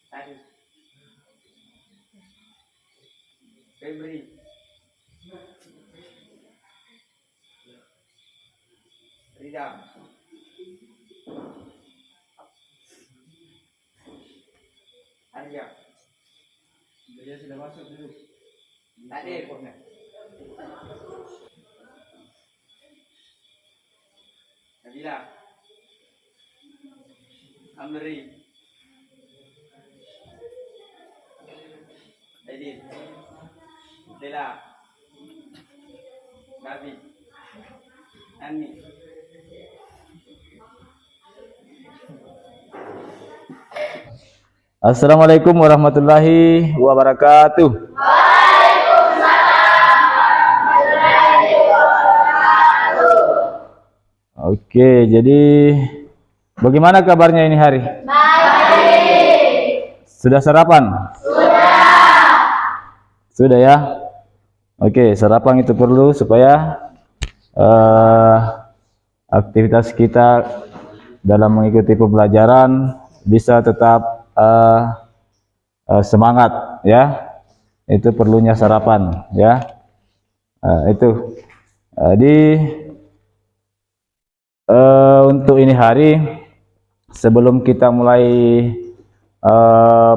Tadi. Febri. Ridam. Arya. Dia sudah masuk dulu. Tadi ekornya. Nabila. Amri. Edin. Dela. Nabi. Ani. Assalamualaikum warahmatullahi wabarakatuh. Oke, jadi bagaimana kabarnya ini hari? Baik. Sudah sarapan? Sudah ya? Oke, sarapan itu perlu supaya aktivitas kita dalam mengikuti pembelajaran bisa tetap semangat ya. Itu perlunya sarapan ya. Itu untuk ini hari, sebelum kita mulai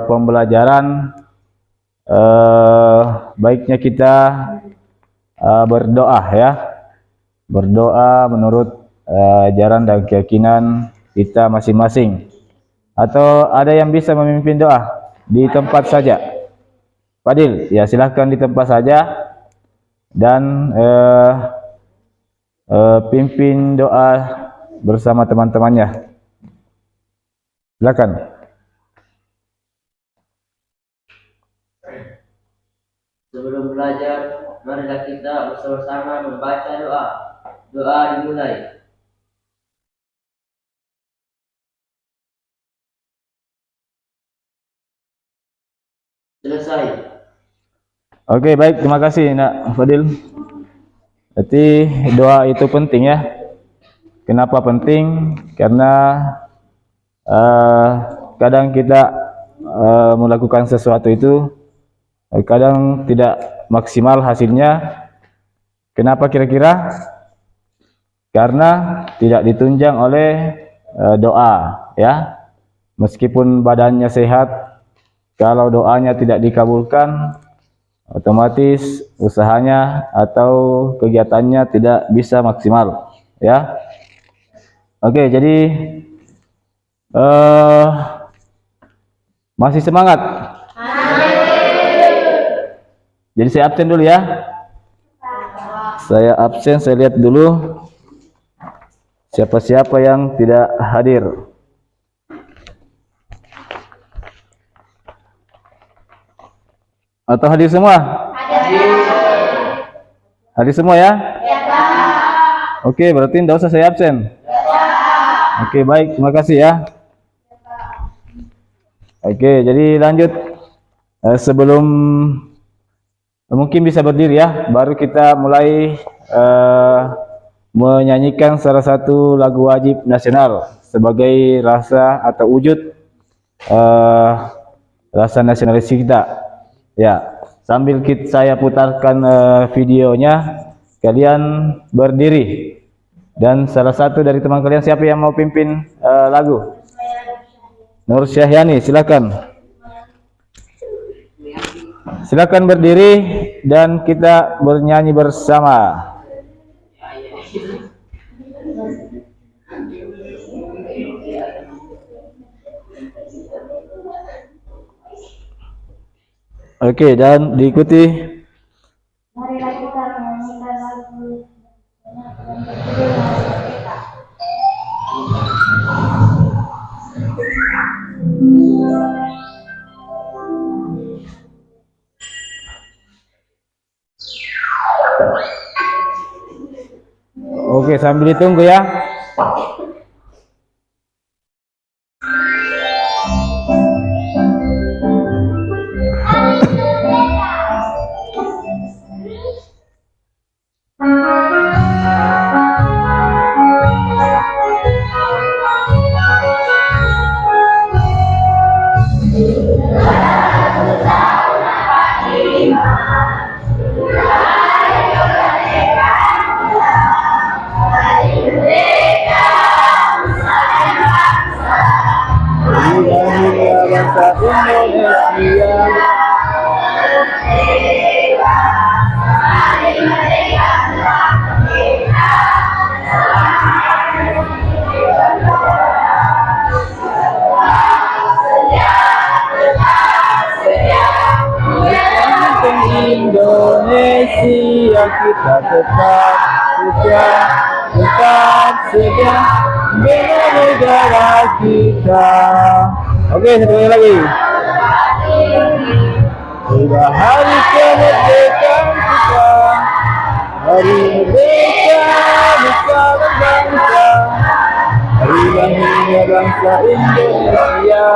pembelajaran, baiknya kita berdoa ya. Berdoa menurut ajaran dan keyakinan kita masing-masing. Atau ada yang bisa memimpin doa di tempat saja? Fadil, ya silahkan di tempat saja dan pimpin doa bersama teman-temannya. Silakan. Sebelum belajar, marilah kita bersama-sama membaca doa. Doa dimulai. Selesai. Oke, baik, terima kasih Nak Fadil. Berarti doa itu penting ya. Kenapa penting? Karena kadang kita melakukan sesuatu itu kadang tidak maksimal hasilnya. Kenapa kira-kira? Karena tidak ditunjang oleh doa ya. Meskipun badannya sehat, kalau doanya tidak dikabulkan, otomatis usahanya atau kegiatannya tidak bisa maksimal ya. Oke, jadi masih semangat? Jadi saya absen dulu ya. Saya absen, saya lihat dulu siapa-siapa yang tidak hadir. Atau hadir semua? Hadir semua ya? Oke, berarti tidak usah saya absen. Oke, baik, terima kasih ya. Oke, jadi lanjut. Sebelum mungkin bisa berdiri ya, baru kita mulai menyanyikan salah satu lagu wajib nasional sebagai rasa atau wujud rasa nasionalis kita. Ya, sambil saya putarkan videonya, kalian berdiri. Dan salah satu dari teman kalian siapa yang mau pimpin lagu? Nur Syahyani, silakan. Silakan berdiri dan kita bernyanyi bersama. Oke, dan diikuti. Marilah kita menyanyikan lagu. Oke, sambil ditunggu ya. bangsa Indonesia. Indonesia kita tetap setia bela negara kita. Oke, satu kali lagi. Sudah hari kemerdekaan kita, hari merdeka nusa dan bangsa, hari lahirnya bangsa Indonesia.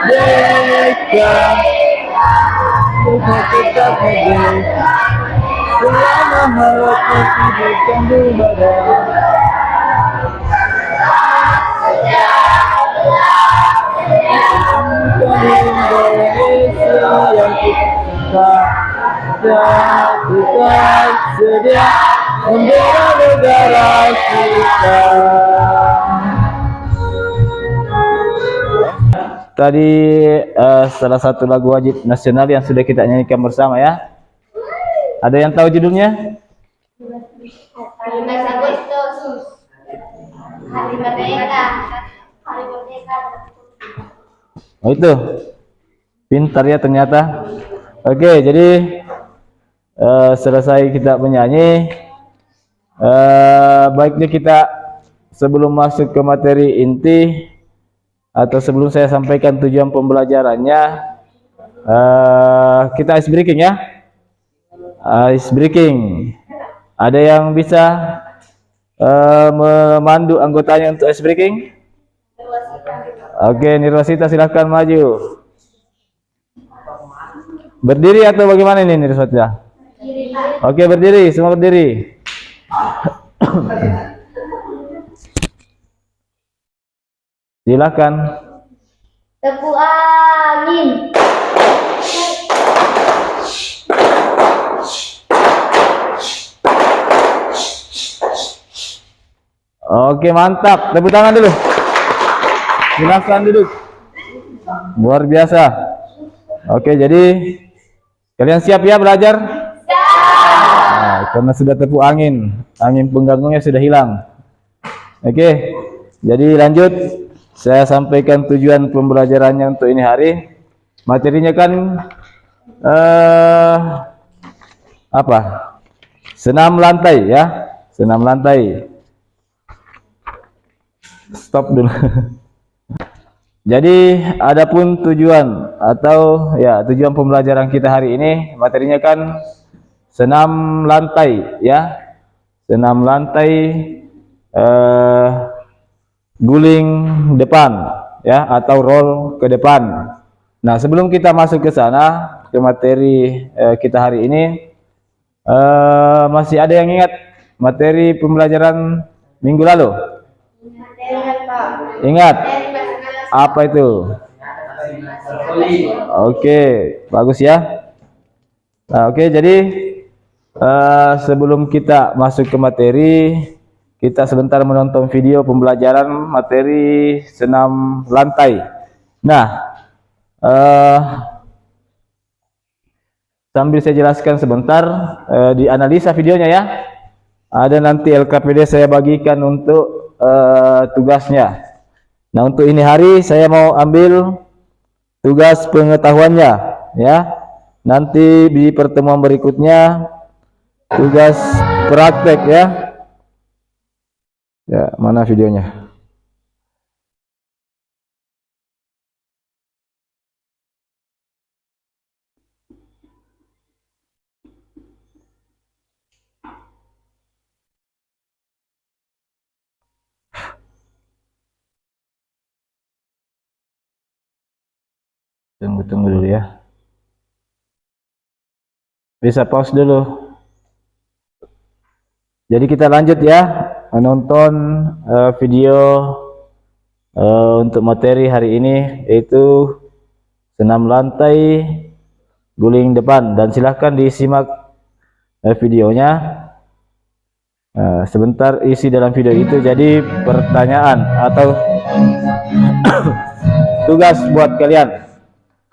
Merdeka, kita tetap merdeka selama harapan hidupkan berbada. Indonesia yang kita sedia membela negara kita. Tadi salah satu lagu wajib nasional yang sudah kita nyanyikan bersama ya. Ada yang tahu judulnya? 15 Agustus. Hari Merdeka. Hari Merdeka. Oh itu, pintar ya ternyata. Oke, jadi selesai kita menyanyi. Baiknya kita sebelum masuk ke materi inti atau sebelum saya sampaikan tujuan pembelajarannya, kita ice breaking ya. Ice breaking. Ada yang bisa memandu anggotanya untuk ice breaking? Oke, Nirwasita silahkan maju. Berdiri atau bagaimana ini Nirwasita? Oke, berdiri, semua berdiri. Silakan. Tepu angin. Oke, mantap. Tepuk tangan dulu. Silakan duduk. Luar biasa. Oke, jadi kalian siap ya belajar? Nah, karena sudah tepuk angin pengganggunya sudah hilang. Oke, jadi lanjut. Saya sampaikan tujuan pembelajarannya untuk ini hari. Materinya kan apa? Senam lantai ya, senam lantai. Stop dulu. Jadi adapun tujuan atau ya tujuan pembelajaran kita hari ini, materinya kan senam lantai ya, senam lantai guling depan ya atau roll ke depan. Nah, sebelum kita masuk ke sana ke materi kita hari ini, masih ada yang ingat materi pembelajaran minggu lalu? Ingat apa itu? Oke, bagus ya. Nah, oke, jadi sebelum kita masuk ke materi, kita sebentar menonton video pembelajaran materi senam lantai. Nah, sambil saya jelaskan sebentar, dianalisa videonya ya. Ada nanti LKPD saya bagikan untuk tugasnya. Nah, untuk ini hari saya mau ambil tugas pengetahuannya ya. Nanti di pertemuan berikutnya tugas praktek ya. Ya, mana videonya? Tunggu dulu ya. Bisa pause dulu. Jadi kita lanjut ya menonton video untuk materi hari ini, yaitu senam lantai guling depan, dan silahkan disimak videonya. Sebentar isi dalam video itu jadi pertanyaan atau tugas buat kalian.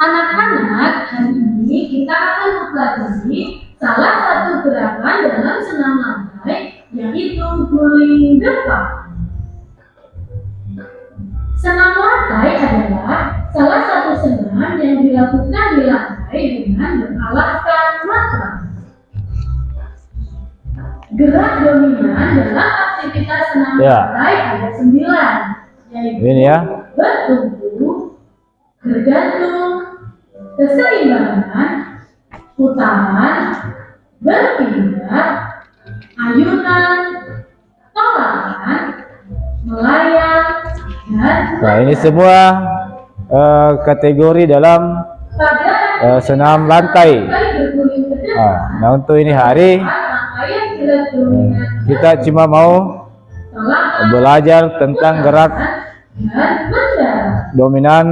Anak-anak, hari ini kita akan mempelajari salah satu gerakan dalam senam lantai, yaitu guling depan. Senam lantai adalah salah satu senam yang dilakukan di lantai dengan beralaskan matras. Gerak dominan dalam aktivitas senam lantai ada 9, yaitu Ini ya. bertumpu, bergantung, keseimbangan, putaran, berpindah, ayunan, tolakan, melayang, dan Nah, ini semua kategori dalam pada senam lantai. berguling ke depan, Nah, untuk ini hari rangkaian gerak dominan kita cuma mau tolakan belajar tentang gerak dan mendarat. dominan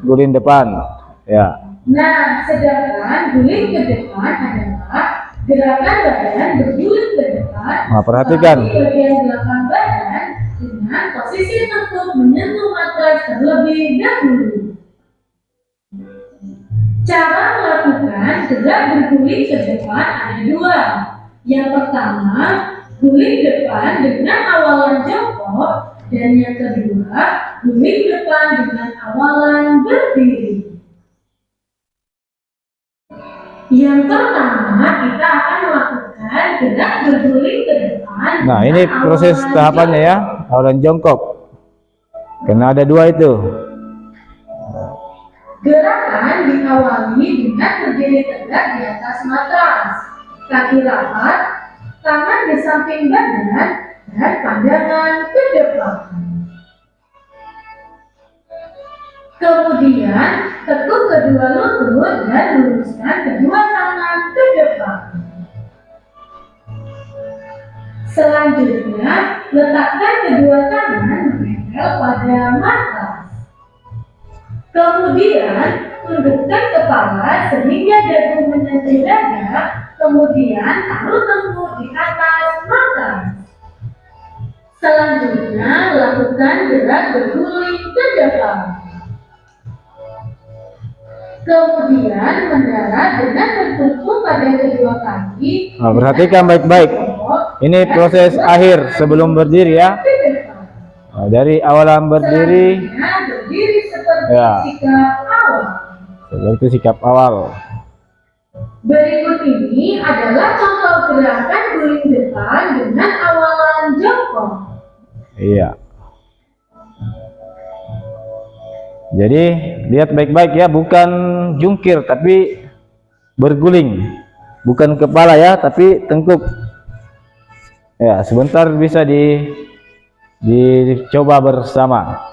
guling depan. Ya. Nah, sedangkan guling ke depan adalah gerakan badan berguling ke depan. Nah, perhatikan. Tapi bagian belakang badan dengan posisi tengkuk menyentuh matras terlebih dahulu. Cara melakukan gerak berguling ke depan ada 2. Yang pertama, guling depan dengan awalan jongkok, dan yang kedua, guling depan dengan awalan berdiri. Yang pertama, kita akan melakukan gerak berguling ke depan. Nah, ini dengan proses awalan tahapannya ya. Awalan jongkok. Karena ada 2 itu. Gerakan diawali dengan berdiri tegak di atas matras, kaki rapat, tangan di samping badan, dan pandangan ke depan. Kemudian, tekuk kedua lutut dan luruskan kedua tangan ke depan. Selanjutnya, letakkan kedua tangan menempel pada matras. Kemudian, tundukkan kepala sehingga dagu menyentuh dada, kemudian taruh tengkuk di atas matras. Selanjutnya, lakukan gerak berguling ke depan. Kemudian, mendarat dengan bertumpu pada kedua kaki. Nah, perhatikan baik-baik. Ini proses akhir sebelum berdiri ya. Ke depan. Nah, dari awalan berdiri Selanjutnya, berdiri seperti Ya. sikap awal. seperti sikap awal. Berikut ini adalah contoh gerakan guling depan dengan awalan jongkok. Iya. Jadi lihat baik-baik ya, bukan jungkir tapi berguling. Bukan kepala ya, tapi tengkuk. Ya, sebentar bisa dicoba bersama.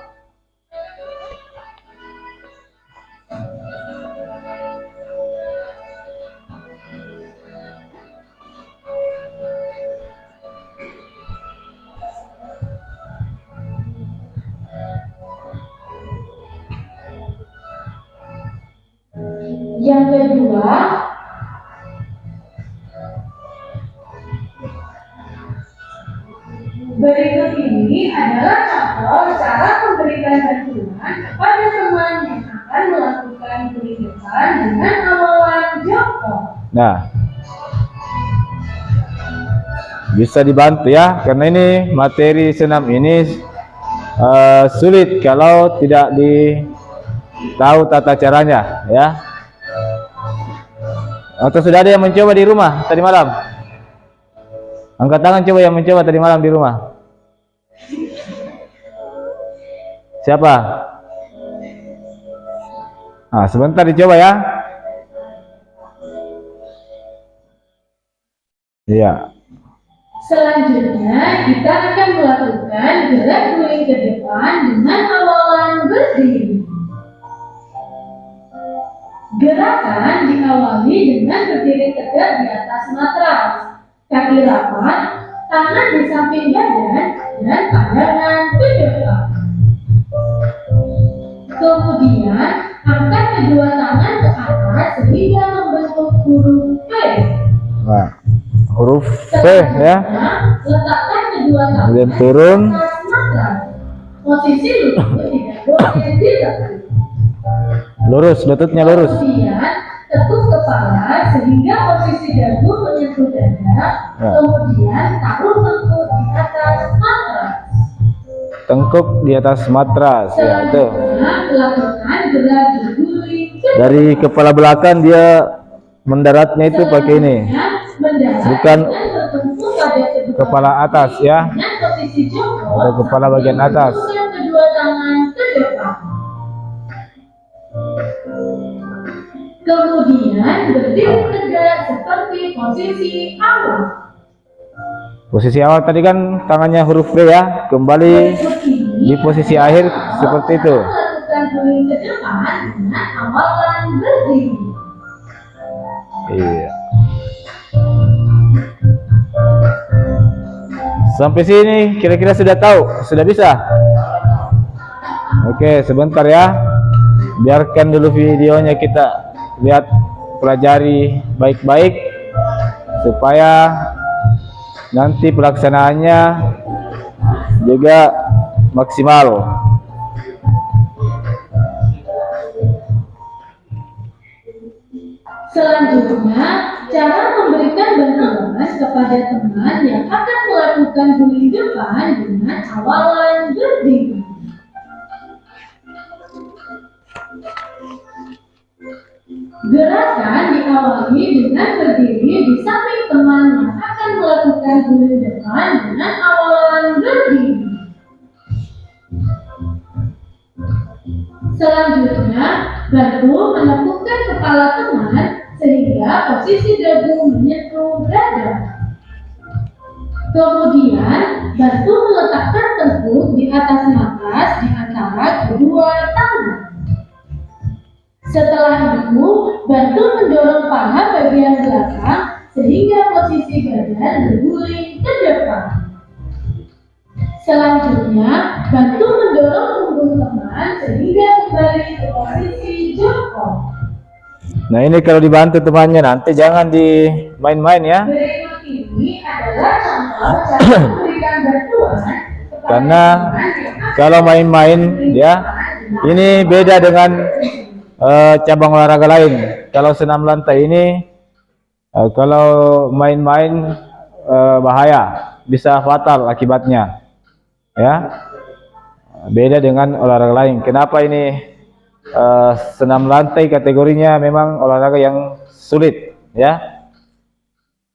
Yang kedua, berikut ini adalah contoh cara memberikan bantuan kepada teman yang akan melakukan guling depan dengan awalan jongkok. Nah, bisa dibantu ya, karena ini materi senam ini sulit kalau tidak tahu tata caranya ya. Atau sudah ada yang mencoba di rumah tadi malam? Angkat tangan coba yang mencoba tadi malam di rumah. Siapa? Nah, sebentar dicoba ya. Iya. Selanjutnya, kita akan melakukan gerak guling ke depan dengan awalan berdiri. Gerakan diawali dengan berdiri tegak di atas matras, kaki rapat, tangan di samping badan, dan pandangan ke depan. Kemudian, angkat kedua tangan ke atas sehingga membentuk huruf P. Nah, huruf P ya. Letakkan kedua tangan Kemudian turun. di atas mata. Posisi lutut tidak boleh ditekuk. Lurus, lututnya lurus. Kemudian tekuk kepala sehingga posisi dagu menyentuh dada. Kemudian taruh tengkuk di atas matras. Tengkuk di atas matras ya, itu. Selanjutnya lakukan gerak berguling ke Dari kepala belakang dia mendaratnya itu pakai ini. mendarat Bukan dan bertumpu pada kedua kepala atas ya. dengan posisi jongkok Ada kepala bagian atas. menunjukkan kedua tangan ke depan. Kemudian berdiri tegak seperti posisi awal. Posisi awal tadi kan tangannya huruf B ya. Kembali di posisi akhir seperti itu. Lakukan guling ke depan dengan awalan berdiri. Iya. Sampai sini kira-kira sudah tahu, sudah bisa. Oke, sebentar ya. Biarkan dulu videonya kita lihat, pelajari baik-baik supaya nanti pelaksanaannya juga maksimal. Selanjutnya, cara memberikan bantuan kepada teman yang akan melakukan guling depan dengan awalan berdiri. Gerakan diawali dengan berdiri di samping teman yang akan melakukan guling depan dengan awalan berdiri. Selanjutnya, bantu menepukkan kepala teman sehingga posisi dagu menyentuh dada. Kemudian, bantu meletakkan tengkuk di atas matras di antara kedua tangan. Setelah itu, bantu mendorong paha bagian belakang sehingga posisi badan berguling ke depan. Selanjutnya, bantu mendorong punggung teman sehingga kembali ke posisi jongkok. Nah, ini kalau dibantu temannya nanti jangan dimain-main ya. Berikut ini adalah contoh cara memberikan bantuan kepada Karena teman yang kalau main-main ya, ini beda dengan cabang olahraga lain. Kalau senam lantai ini kalau main-main bahaya, bisa fatal akibatnya. Ya. Beda dengan olahraga lain. Kenapa ini senam lantai kategorinya memang olahraga yang sulit ya?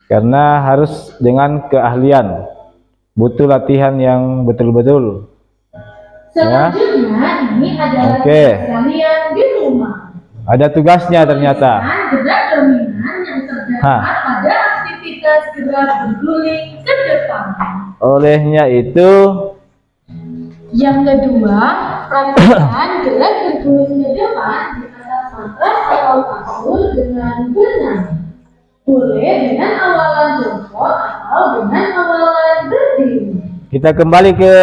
Karena harus dengan keahlian. Butuh latihan yang betul-betul. Selanjutnya, ini adalah Oke. tugas kalian di rumah. Ada tugasnya ternyata. Gerak dominan yang terdapat pada aktivitas gerak berguling ke depan. Olehnya itu Yang kedua, praktekkan gerak berguling ke depan di atas matras atau kasur dengan benar. Boleh dengan awalan jongkok atau dengan awalan berdiri. kita kembali ke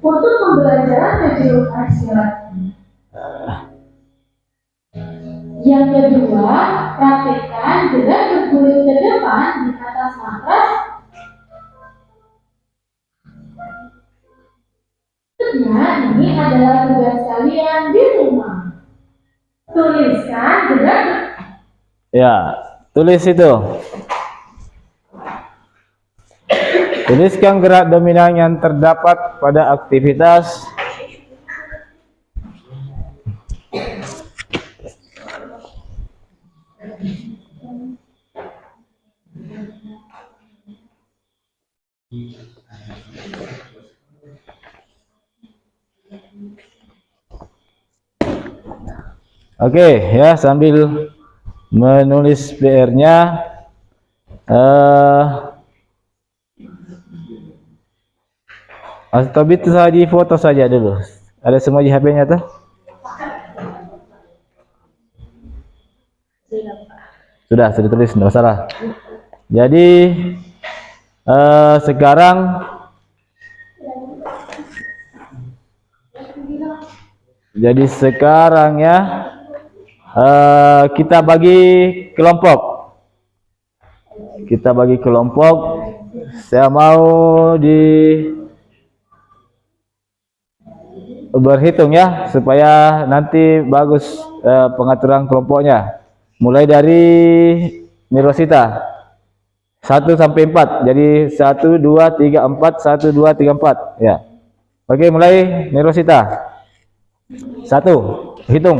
Untuk pembelajaran kejuruan silat. Yang kedua, praktekkan gerak berguling ke depan di atas matras. Selanjutnya, ini adalah tugas kalian di rumah. Tuliskan gerak ya, tulis itu. Tuliskan gerak dominan yang terdapat pada aktivitas Oke, ya, sambil menulis PR-nya atau itu saja foto saja dulu. Ada semua di HP-nya tuh? Sudah tulis, tidak masalah. Jadi sekarang Jadi sekarang ya kita bagi kelompok. Kita bagi kelompok. Saya mau berhitung ya supaya nanti bagus pengaturan kelompoknya. Mulai dari Nirosita 1 sampai 4. Jadi 1 2 3 4 1 2 3 4 ya. Oke, mulai Nirosita. 1 hitung.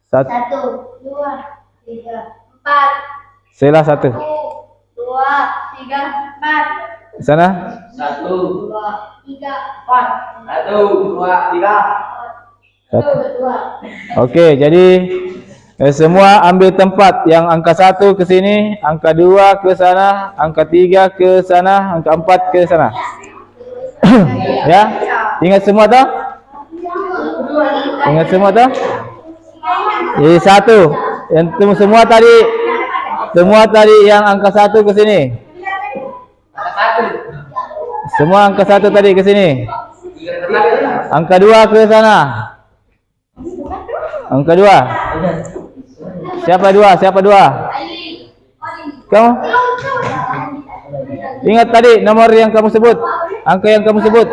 1 1, 2, 3, 4. Sela 1. 1, 2, 3, 4. Sana 1, 2, 3, 4. 1, 2, 3. 1, 2. Oke, jadi semua ambil tempat yang angka 1 ke sini, angka 2 ke sana, angka 3 ke sana, angka 4 ke sana. Ya, ingat semua toh? Ingat semua toh? Jadi 1. Yang semua tadi yang angka 1 ke sini. Semua angka 1 tadi ke sini. Angka 2 ke sana. Angka 2. Siapa 2? Siapa 2? Kamu? Ingat tadi nomor yang kamu sebut. Angka yang kamu sebut.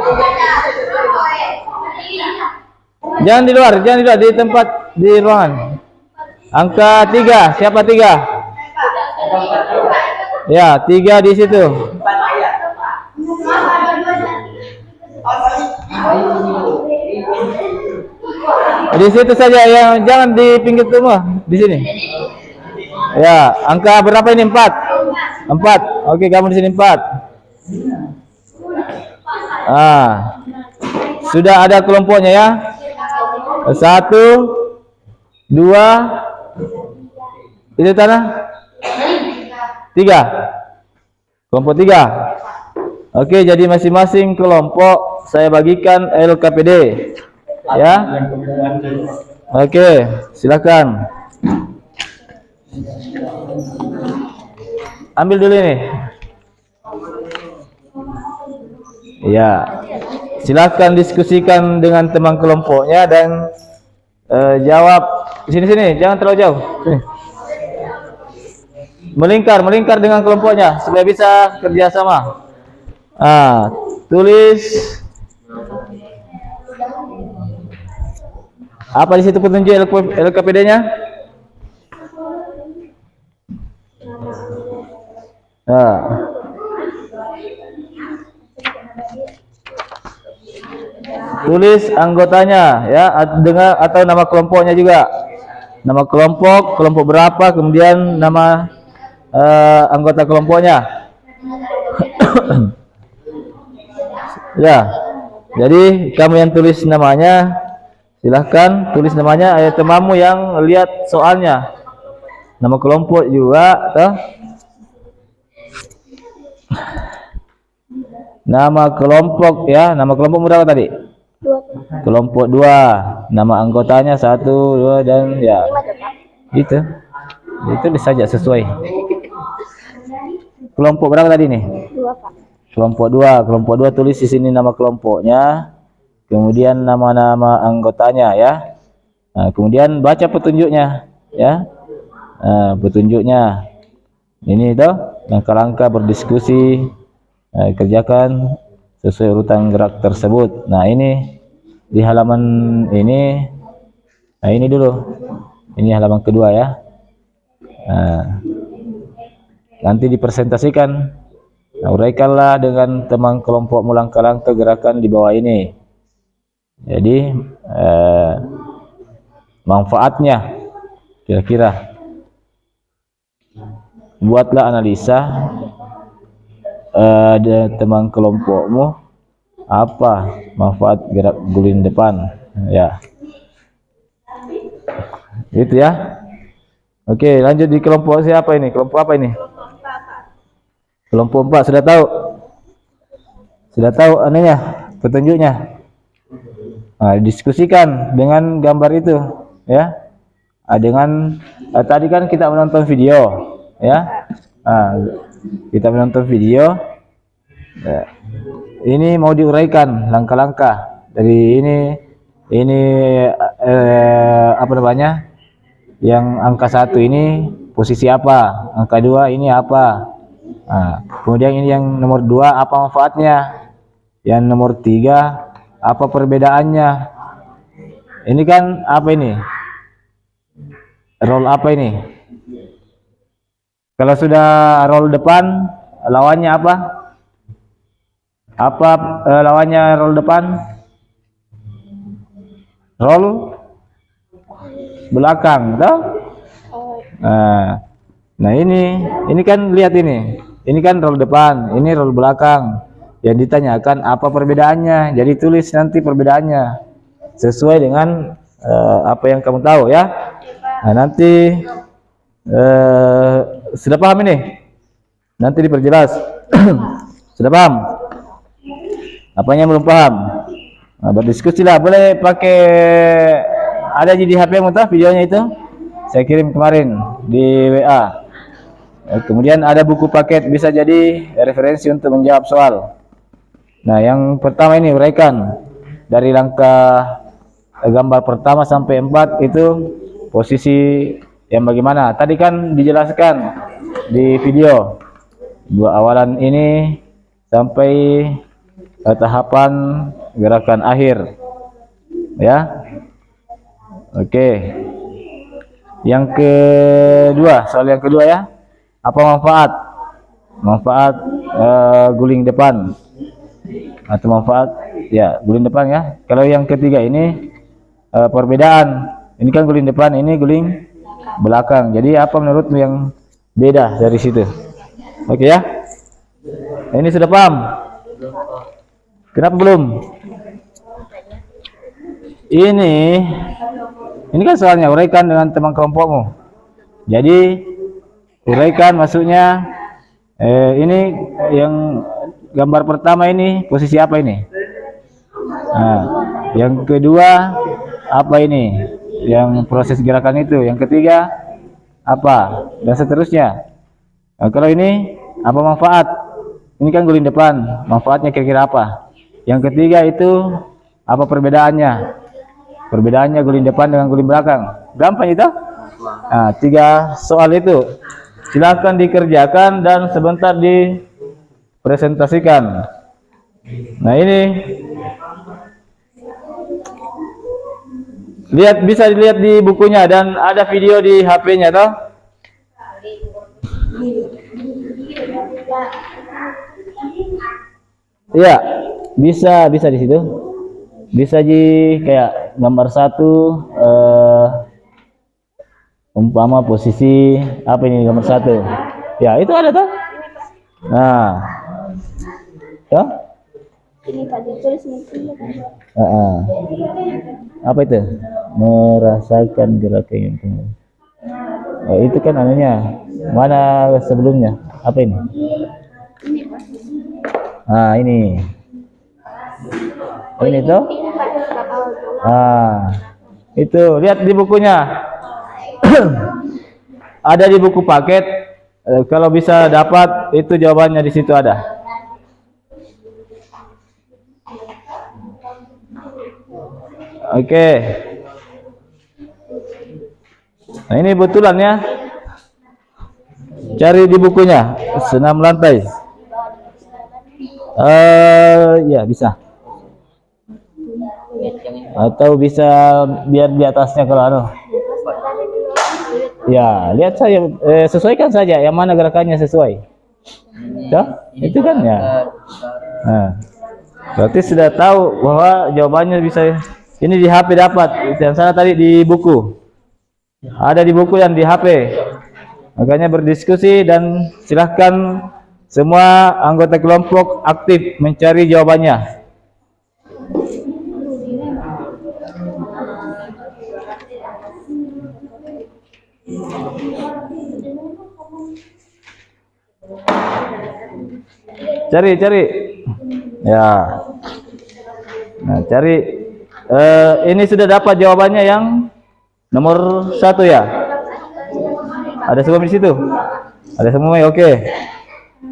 Jangan di luar, di tempat, di ruangan. Angka 3. Siapa 3? Ya, 3 di situ. Di situ saja, yang jangan di pinggir semua, di sini. Ya, angka berapa ini? 4. 4. Oke, kamu di sini 4. Sudah ada kelompoknya ya. 1 2 itu tanah 3. Kelompok 3. Oke, jadi masing-masing kelompok saya bagikan LKPD. Ya. Oke, silakan. Ambil dulu ini. Ya. Silakan diskusikan dengan teman kelompoknya dan jawab sini, jangan terlalu jauh. Sini. Melingkar dengan kelompoknya supaya bisa kerjasama. Tulis apa di situ petunjuk LKPD-nya? Tulis anggotanya ya, dengan atau nama kelompoknya juga. Nama kelompok berapa, kemudian nama anggota kelompoknya. Ya. Jadi kamu yang tulis namanya, silahkan tulis namanya, temanmu yang lihat soalnya. Nama kelompok juga, toh? Nama kelompok ya, nama kelompok berapa tadi? 2. Kelompok 2. Nama anggotanya 1, 2 dan ya. Itu saja sesuai. Kelompok berapa tadi nih? 2, Pak. Kelompok 2 tulis di sini nama kelompoknya, kemudian nama-nama anggotanya ya. Kemudian baca petunjuknya ya. Petunjuknya ini toh, langkah-langkah berdiskusi, kerjakan sesuai urutan gerak tersebut. Nah, ini di halaman ini. Nah, ini dulu. Ini halaman kedua ya. Nanti dipresentasikan. Uraikanlah dengan teman kelompokmu langkah-langkah gerakan di bawah ini. Jadi manfaatnya kira-kira. Buatlah analisa teman kelompokmu, apa manfaat gerak guling depan ya. Itu ya. Oke, lanjut di kelompok siapa ini? Kelompok apa ini? Kelompok 4 sudah tahu? Sudah tahu anunya, petunjuknya. Diskusikan dengan gambar itu ya. Dengan tadi kan kita menonton video ya. Kita menonton video. Ini mau diuraikan langkah-langkah dari ini Ini apa namanya? Yang angka 1 ini posisi apa? Angka 2 ini apa? Nah, kemudian ini yang nomor 2 apa manfaatnya? Yang nomor 3 apa perbedaannya? Ini kan apa ini? Roll apa ini? Kalau sudah roll depan, lawannya apa? Apa lawannya roll depan? Roll belakang, toh? Nah ini kan lihat ini kan roll depan, ini roll belakang. Yang ditanyakan apa perbedaannya? Jadi tulis nanti perbedaannya sesuai dengan apa yang kamu tahu ya. Nah, nanti sudah paham ini? Nanti diperjelas. Sudah paham? Apanya belum paham? Nah, berdiskusilah, boleh pakai ada di HP-mu tuh videonya itu. Saya kirim kemarin di WA. Kemudian ada buku paket, bisa jadi referensi untuk menjawab soal. Nah, yang pertama ini uraikan dari langkah gambar pertama sampai 4 itu posisi yang bagaimana. Tadi kan dijelaskan di video awalan ini sampai tahapan gerakan akhir ya. Oke, yang kedua, soal yang kedua ya, apa manfaat guling depan atau manfaat ya guling depan ya. Kalau yang ketiga ini perbedaan, ini kan guling depan, ini guling belakang. Jadi apa menurutmu yang beda dari situ? Oke ya, ini sudah paham? Kenapa belum? Ini kan soalnya uraikan dengan teman kelompokmu. Jadi uraikan maksudnya ini yang gambar pertama ini posisi apa ini? Nah, yang kedua apa ini? Yang proses gerakan itu. Yang ketiga apa? Dan seterusnya. Nah, kalau ini apa manfaat? Ini kan guling depan, manfaatnya kira-kira apa? Yang ketiga itu apa perbedaannya? Perbedaannya guling depan dengan guling belakang. Gampang itu? Nah, 3 soal itu. Silakan dikerjakan dan sebentar dipresentasikan. Nah, ini bisa dilihat di bukunya dan ada video di HP-nya toh? Iya, bisa di situ. Bisa kayak gambar 1 umpama posisi apa ini gambar 1. Ya, itu ada toh? Nah. Toh? Ini Pak ditulis nanti. Apa itu? Merasakan gerakan yang tinggi. Oh, itu kan anunya. Mana sebelumnya? Apa ini? Ah, ini. Ini tuh. Itu lihat di bukunya. Ada di buku paket. Kalau bisa dapat itu jawabannya di situ ada. Oke. Nah, ini betulan ya. Cari di bukunya, senam lantai. Ya bisa. Atau bisa biar di atasnya kalau ada. Ya, lihat saja, sesuaikan saja yang mana gerakannya sesuai. Tuh, itu kan ya. Nah, berarti sudah tahu bahwa jawabannya bisa. Ini di HP dapat, yang sana tadi di buku. Ada di buku dan di HP. Makanya berdiskusi dan silahkan semua anggota kelompok aktif mencari jawabannya. Cari. Ya. Nah, cari. Ini sudah dapat jawabannya yang nomor 1 ya. Ada semua di situ. Ada semua, oke.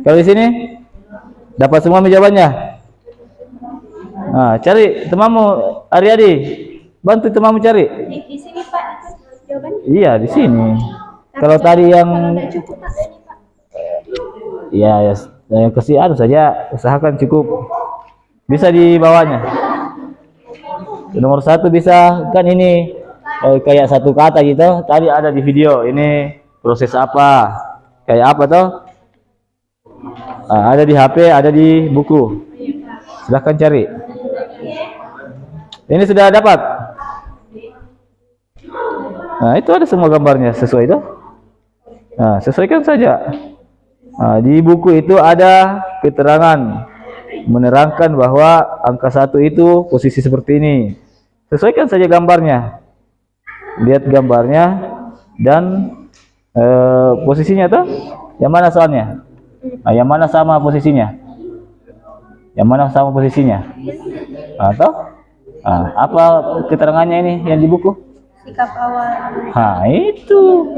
Kalau di sini dapat semua jawabannya. Nah, cari temanmu Ariadi. Bantu temanmu cari. Di sini Pak jawabannya. Iya, di sini. Kalau Tapi tadi yang kalau nggak cukup Pak ini Pak. ya, kasih anu saja, usahakan cukup. Bisa di bawahnya. Nomor 1 bisa kan ini kayak satu kata gitu. Tadi ada di video. Ini proses apa? Kayak apa toh? Ada di HP, ada di buku. Silahkan cari. Ini sudah dapat. Nah, itu ada semua gambarnya sesuai itu. Nah, sesuaikan saja. Nah, di buku itu ada keterangan menerangkan bahwa angka 1 itu posisi seperti ini. Sesuaikan saja gambarnya. Lihat gambarnya dan posisinya tuh yang mana soalnya? Nah, yang mana sama posisinya? Yang mana sama posisinya? Atau apa keterangannya ini yang di buku? Sikap awal. Nah, itu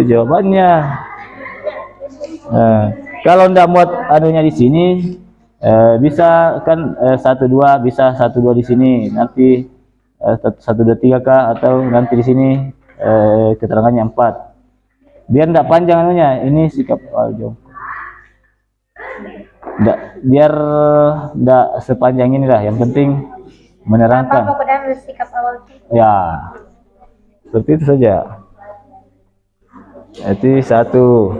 jawabannya. Kalau ndak muat anunya di sini, bisa kan 1 2 bisa 1 2 di sini, nanti 1 2 3 kah, atau nanti di sini keterangannya 4. Biar ndak panjang anunya. Ini sikap awal jongkok. Biar ndak sepanjang ini lah. Yang penting menerangkan. Apa pokoknya sikap awal itu? Ya, seperti itu saja. Itu 1.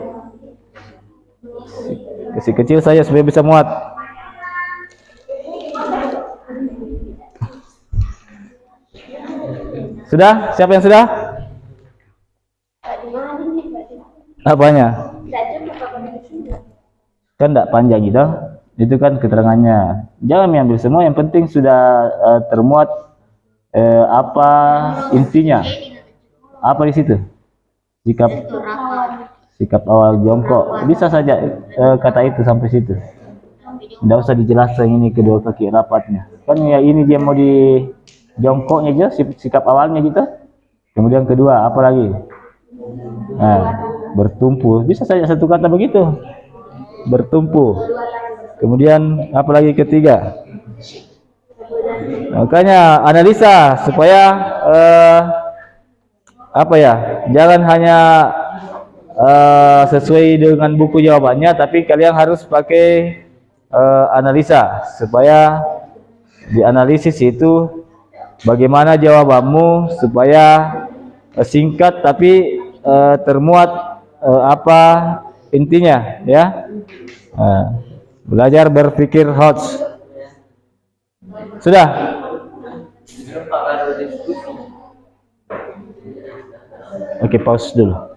Kecil saja supaya bisa muat. Sudah? Siapa yang sudah? Apanya? Kan tidak panjang gitu. Itu kan keterangannya. Jangan ambil semua, yang penting sudah termuat apa intinya. Apa di situ? Sikap awal jongkok. Bisa saja kata itu sampai situ. Tidak usah dijelaskan ini kedua kaki rapatnya. Kan ya ini dia mau di jongkoknya aja, sikap awalnya gitu. Kemudian kedua, apa lagi? Nah, bertumpu. Bisa saja satu kata begitu. Bertumpu. Kemudian apa lagi ketiga? Makanya analisa supaya apa ya? Jangan hanya sesuai dengan buku jawabannya, tapi kalian harus pakai analisa supaya dianalisis itu bagaimana jawabanmu supaya singkat tapi termuat apa intinya ya. Belajar berpikir HOTS. Sudah? Oke, pause dulu.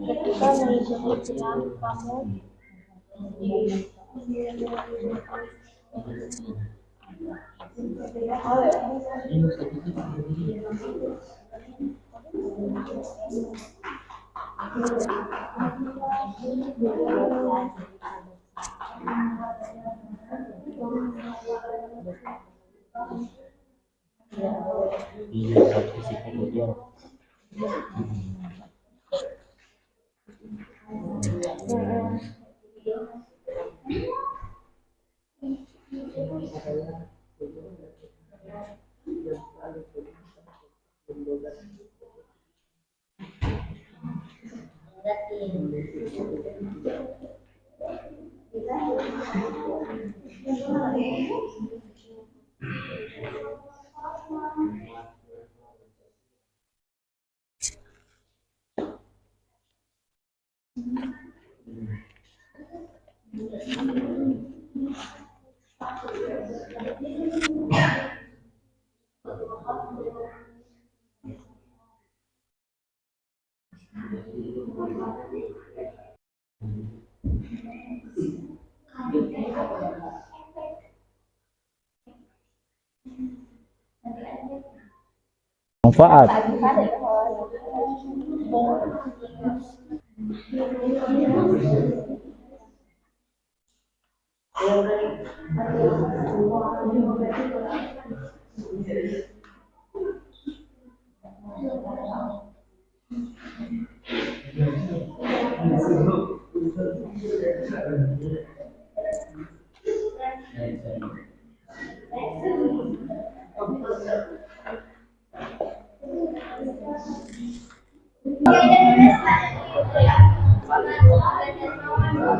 Ketika mengikuti Islam, kamu Manfaat.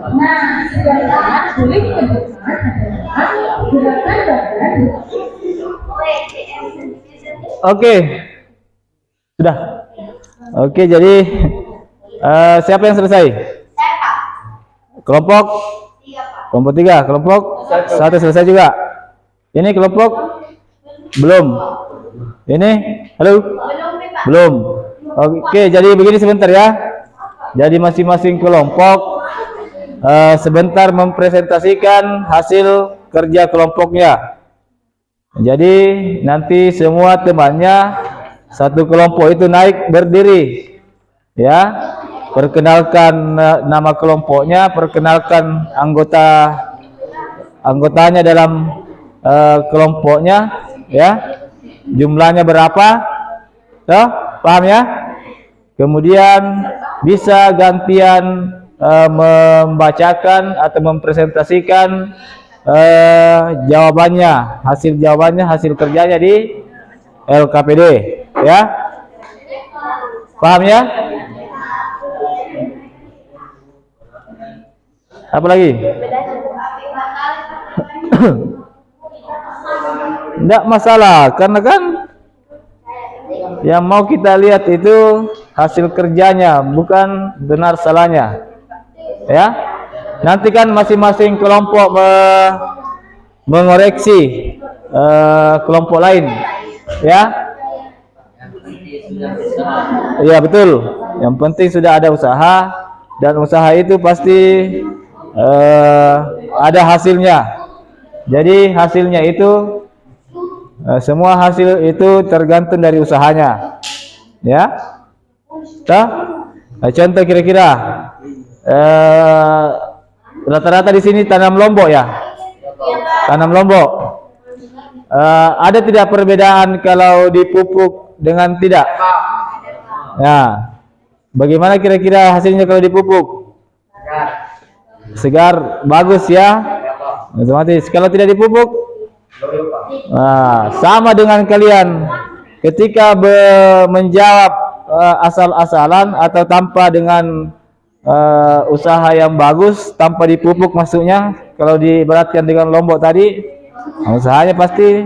Nah, sekarang guling ke depan adalah gerakan badan. Oke. Sudah. Oke, jadi siapa yang selesai? Kelompok 3, kelompok 1 selesai juga. Ini kelompok belum. Ini halo? Belum. Oke, jadi begini sebentar ya. Jadi masing-masing kelompok sebentar mempresentasikan hasil kerja kelompoknya. Jadi nanti semua temannya satu kelompok itu naik berdiri, ya. Perkenalkan nama kelompoknya, perkenalkan anggotanya dalam kelompoknya, ya. Jumlahnya berapa? Paham ya? Kemudian bisa gantian membacakan atau mempresentasikan jawabannya, hasil kerjanya di LKPD, ya. Paham ya? Apa lagi? Tidak masalah, karena kan yang mau kita lihat itu hasil kerjanya, bukan benar salahnya, ya. Nanti kan masing-masing kelompok mengoreksi kelompok lain, ya. Iya betul. Yang penting sudah ada usaha, dan usaha itu pasti ada hasilnya. Jadi hasilnya itu semua hasil itu tergantung dari usahanya, ya. Contoh kira-kira rata-rata di sini tanam lombok, ya. Tanam lombok. Ada tidak perbedaan kalau dipupuk dengan tidak? Ya. Bagaimana kira-kira hasilnya kalau dipupuk? Segar, bagus ya. Otomatis. Kalau tidak dipupuk, sama dengan kalian ketika menjawab asal-asalan atau tanpa dengan usaha yang bagus, tanpa dipupuk maksudnya. Kalau diibaratkan dengan lombok tadi, usahanya pasti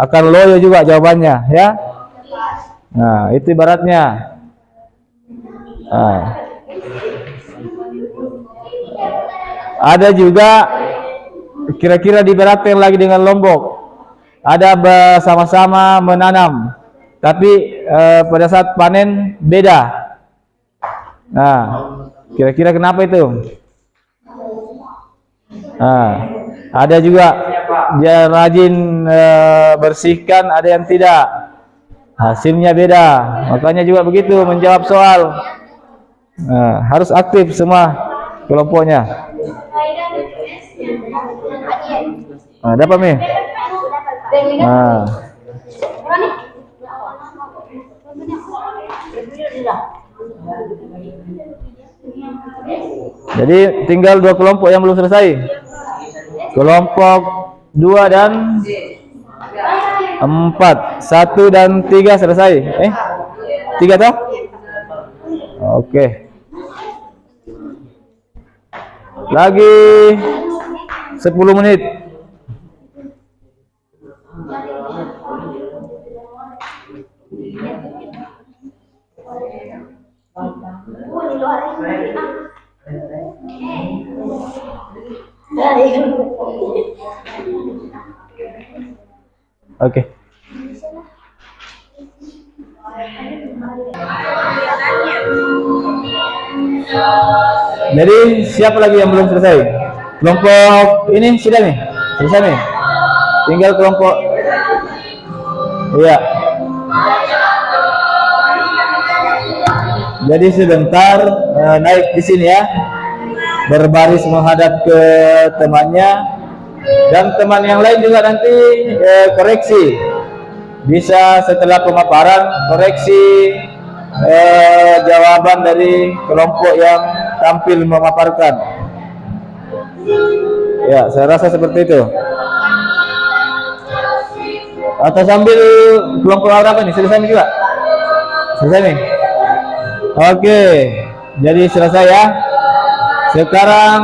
akan loyo juga jawabannya, ya. Nah, itu ibaratnya. Ada juga kira-kira diibaratkan lagi dengan lombok. Ada bersama-sama menanam, tapi pada saat panen beda. Nah, kira-kira kenapa itu? Ada juga dia rajin bersihkan, ada yang tidak. Hasilnya beda. Makanya juga begitu menjawab soal. Harus aktif semua kelompoknya. Dapat Mi? Jadi tinggal 2 kelompok yang belum selesai. Kelompok 2 dan 4, 1 dan 3 selesai. 3 toh? Oke. Lagi 10 menit. Oke. Jadi siapa lagi yang belum selesai? Kelompok ini sudah nih, selesai nih. Tinggal kelompok. Iya. Jadi sebentar naik di sini ya, berbaris menghadap ke temannya, dan teman yang lain juga nanti koreksi. Bisa setelah pemaparan koreksi jawaban dari kelompok yang tampil memaparkan. Ya, saya rasa seperti itu. Atau sambil kelompok apa nih? Selesai juga? Selesai nih? Oke, jadi selesai ya. Sekarang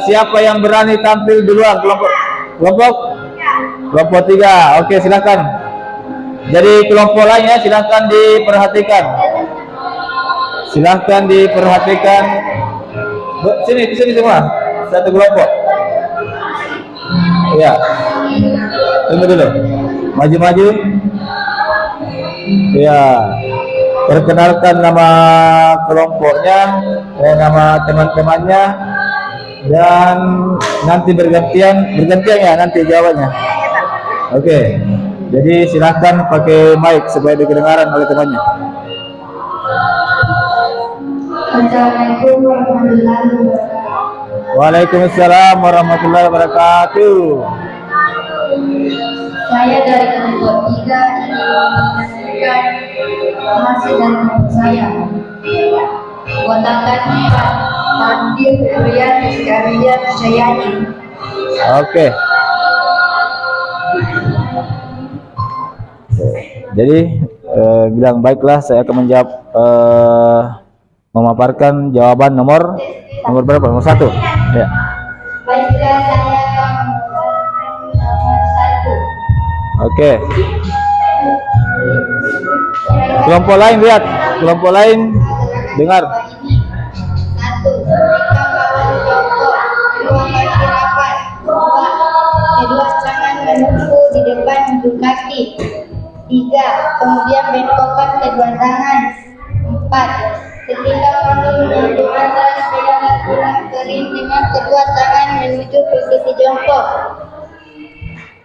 siapa yang berani tampil duluan? Kelompok 3. Oke, silakan. Jadi kelompok lainnya silakan diperhatikan. Silakan diperhatikan. Sini semua. Satu kelompok. Ya. Tunggu dulu. Maju. Ya. Perkenalkan nama kelompoknya, nama teman-temannya, dan nanti bergantian ya nanti jawabannya. Oke. Jadi silahkan pakai mic supaya didengaran oleh temannya. Assalamualaikum warahmatullahi wabarakatuh. Waalaikumsalam warahmatullahi wabarakatuh. Saya dari kelompok 3 ingin menyampaikan hasil dari kelompok saya. Buatan Pak Mandir Rian Karya Syayani. Oke. Jadi bilang baiklah, saya akan menjawab memaparkan jawaban nomor berapa? Nomor 1. Ya. Baiklah, saya akan memaparkan nomor 1. Oke. Kelompok lain lihat, kelompok lain dengar. 1. Kedua tangan menunggu di depan ujung kaki. 3. Kemudian bentokkan kedua tangan. 4. Ketika menunjuk antara sepeda tulang kering dengan kedua tangan menuju posisi jongkok.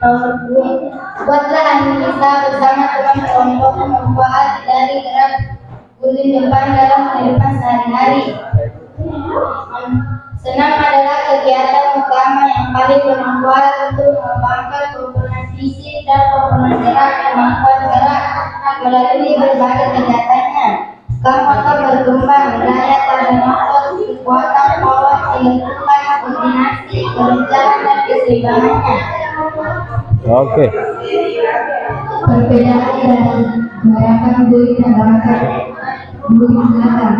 Nomor 2. Buatlah analisa bersama teman kelompok manfaat dari gerak guling depan dalam kehidupan sehari-hari. Senam adalah kegiatan utama yang paling bermanfaat untuk mengembangkan komponen fisik dan komponen gerak, kemampuan gerak melalui berbagai kegiatannya. Kamu akan berkembang daya tahan nafas, kekuatan power, kelenturan, koordinasi, kelencaran dan keseimbangannya. Oke. Perbedaan dari gerakan guling dan gerakan guling belakang.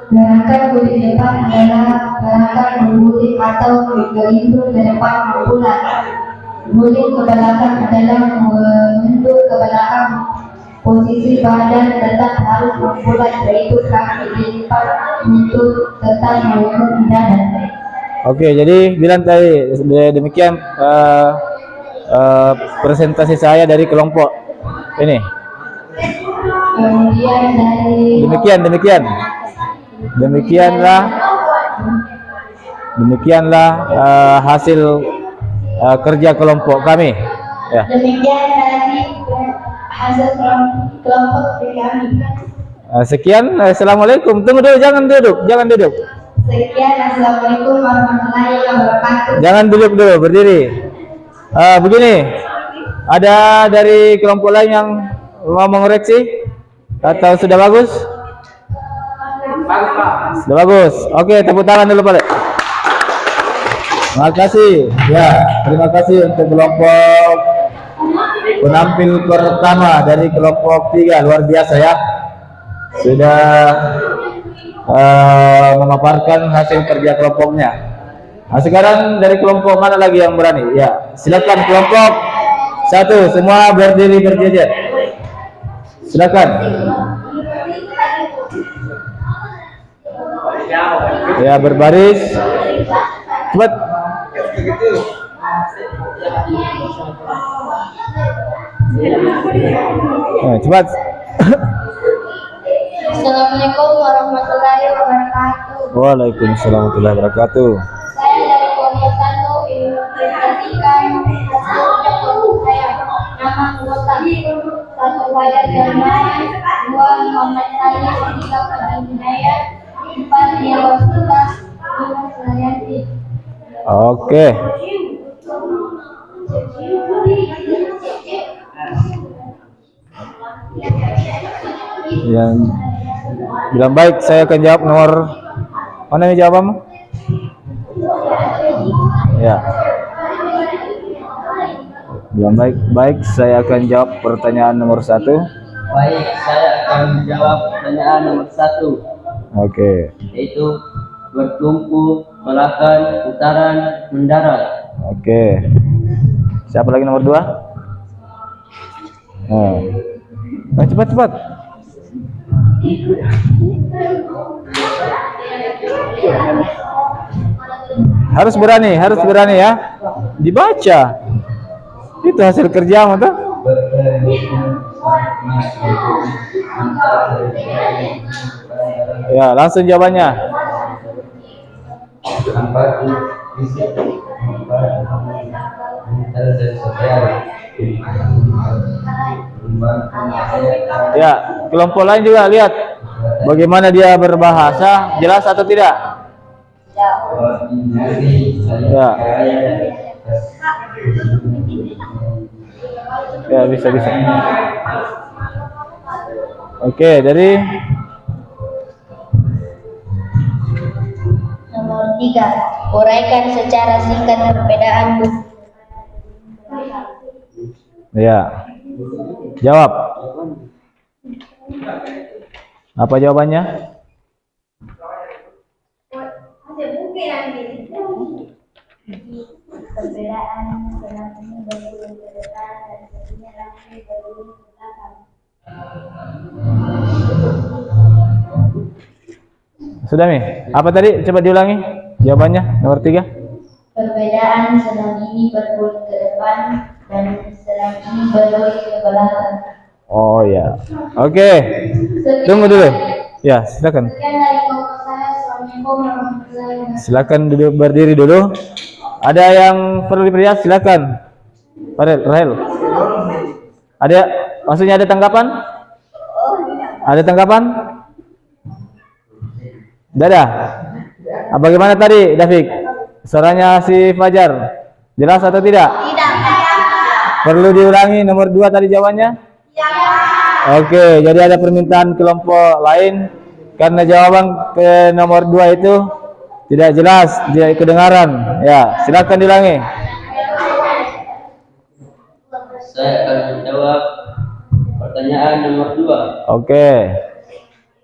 Gerakan guling depan adalah gerakan mengguling atau bergelindung ke depan membulat. Guling ke belakang adalah menunduk ke belakang. Posisi badan tetap harus membulat, yaitu kaki dilipat untuk tetap menggunakan dada. Oke, jadi bilang tadi demikian presentasi saya dari kelompok ini. Kemudian dari demikianlah hasil kerja kelompok kami. Ya. Demikian dari hasil kelompok kami. Sekian, assalamualaikum. Tunggu dulu, jangan duduk. Sekian, assalamualaikum warahmatullahi wabarakatuh. Jangan duduk dulu, berdiri. Begini, ada dari kelompok lain yang mau mengoreksi atau sudah bagus? Bagus, Pak. Sudah bagus. Oke, tepuk tangan dulu, Pak. Terima kasih. Ya, terima kasih untuk kelompok penampil pertama dari kelompok 3. Luar biasa ya. Sudah memaparkan hasil kerja kelompoknya. Nah, sekarang dari kelompok mana lagi yang berani? Ya, silakan kelompok 1, semua berdiri berjejer. Silakan. Ya, berbaris. Cepat. Cepat. Assalamualaikum warahmatullahi wabarakatuh. Waalaikumsalam warahmatullahi wabarakatuh. Saya dari kelompok 1 menyampaikan hasil kelompok saya. Nama anggota 1 Fajar Jalmahan, 2 Muhammad Salih, 3 Fadil Hidayat, 4 Nia Wasita, 5 Selayanti. Oke. Yang bilang baik, saya akan jawab nomor mana nih jawabanmu? Ya. Bilang baik, saya akan jawab pertanyaan nomor 1. Baik, saya akan menjawab pertanyaan nomor 1. Oke. Yaitu bertumpu, belakang, putaran, mendarat. Oke. Siapa lagi nomor 2? Nah, cepat. Harus berani ya. Dibaca. Itu hasil kerja tuh. Ya, langsung jawabannya. Ya, kelompok lain juga lihat bagaimana dia berbahasa, jelas atau tidak? Ya. Ya, bisa. Oke, dari Nomor 3, uraikan secara singkat perbedaan buku. ya. Jawab. Apa jawabannya? Perbedaan dalam ini bergulung ke depan dan satunya langsung bergulung ke belakang. Sudah nih. Apa tadi? Coba diulangi. Jawabannya nomor 3. Perbedaan selang ini bergulung ke depan dan selang ini bergulung ke belakang. Oh ya. Oke. Tunggu dulu. Ya, silakan. Sekian dari kelompok saya. Assalamualaikum warahmatullahi wabarakatuh. Silakan duduk berdiri dulu. Ada yang perlu diperlihat? Silakan. Rahel. Ada, maksudnya ada tanggapan? Ada tanggapan? Dadah. Bagaimana tadi, David? Suaranya si Fajar. Jelas atau tidak? Tidak. Perlu diulangi nomor 2 tadi jawabannya? Ya. Oke, jadi ada permintaan kelompok lain karena jawaban ke nomor 2 itu tidak jelas, tidak kedengaran. Ya, silakan diulangi. Saya akan menjawab pertanyaan nomor 2. Oke.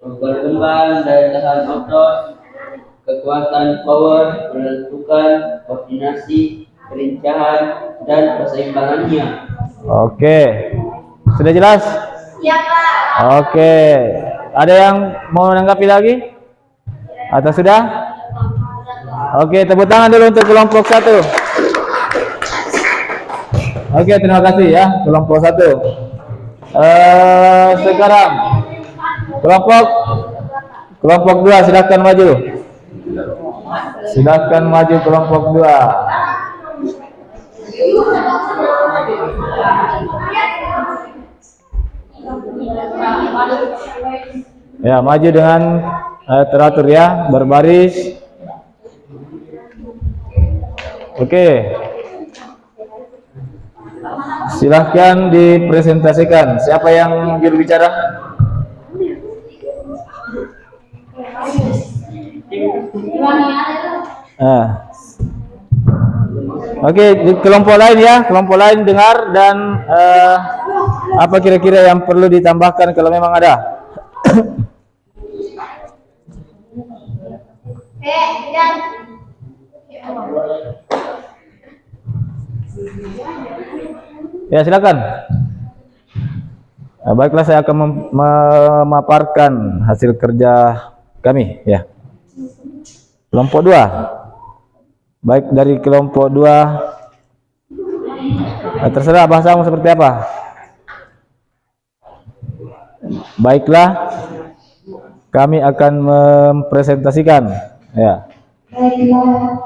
Berkembang daya tahan otot, kekuatan power, menentukan koordinasi, kelincahan, dan keseimbangannya. Oke. Sudah jelas? Ya, Pak. Oke. Ada yang mau menanggapi lagi? Atau sudah? Oke, tepuk tangan dulu untuk kelompok 1. Oke, terima kasih ya kelompok 1. Sekarang kelompok 2 silakan maju. Silakan maju kelompok 2. Ya, maju dengan teratur ya, berbaris. Oke. Silahkan dipresentasikan. Siapa yang juru bicara? Oke, kelompok lain ya, kelompok lain dengar dan apa kira-kira yang perlu ditambahkan kalau memang ada? Dan Ya, silakan. Nah, baiklah, saya akan memaparkan hasil kerja kami ya. Kelompok 2. Baik, dari kelompok 2 terserah bahasamu seperti apa. Baiklah, kami akan mempresentasikan ya. baiklah,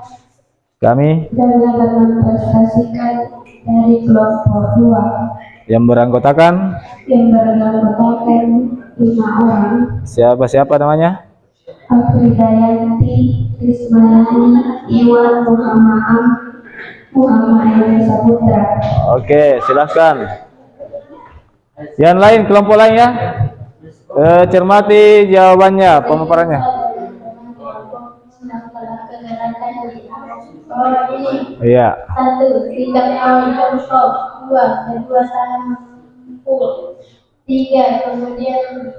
Kami kami akan mempresentasikan dari kelompok 2 yang beranggotakan yang beranggotakan 5 orang. siapa namanya? Afridayanti, Krismayani, Iwan Muhammad Edi Saputra. Oke, silahkan. Yang lain, kelompok lain ya. Cermati jawabannya, pemaparannya. Iya. 1. Sikap awal contoh. 2. Kedua tangan mampu. 3. Kemudian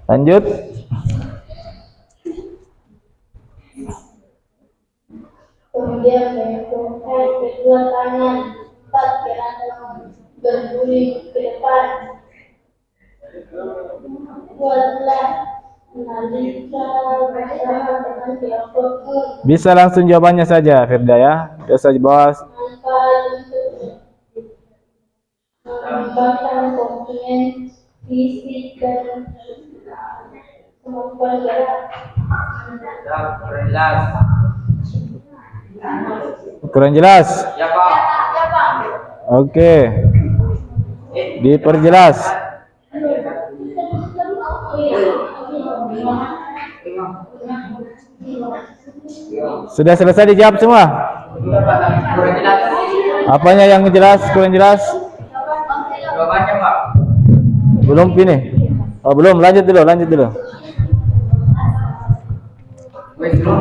Lanjut. membentangkan kedua tangan. 4. Gerakan berguling ke depan. 12. Menalika bersama dengan kelompokmu. Bisa langsung jawabannya saja, Firda ya. Biasa di bawah. Manfaat untuk mengembangkan komponen fisik dan kemampuan gerak. Jelas. Kurang jelas. Ya Pak. Oke. Diperjelas. Sudah selesai dijawab semua? Kurang jelas. Apanya yang jelas, kurang jelas? Jawabannya Pak. Belum ini. Oh, belum. Lanjut dulu. Wes belum.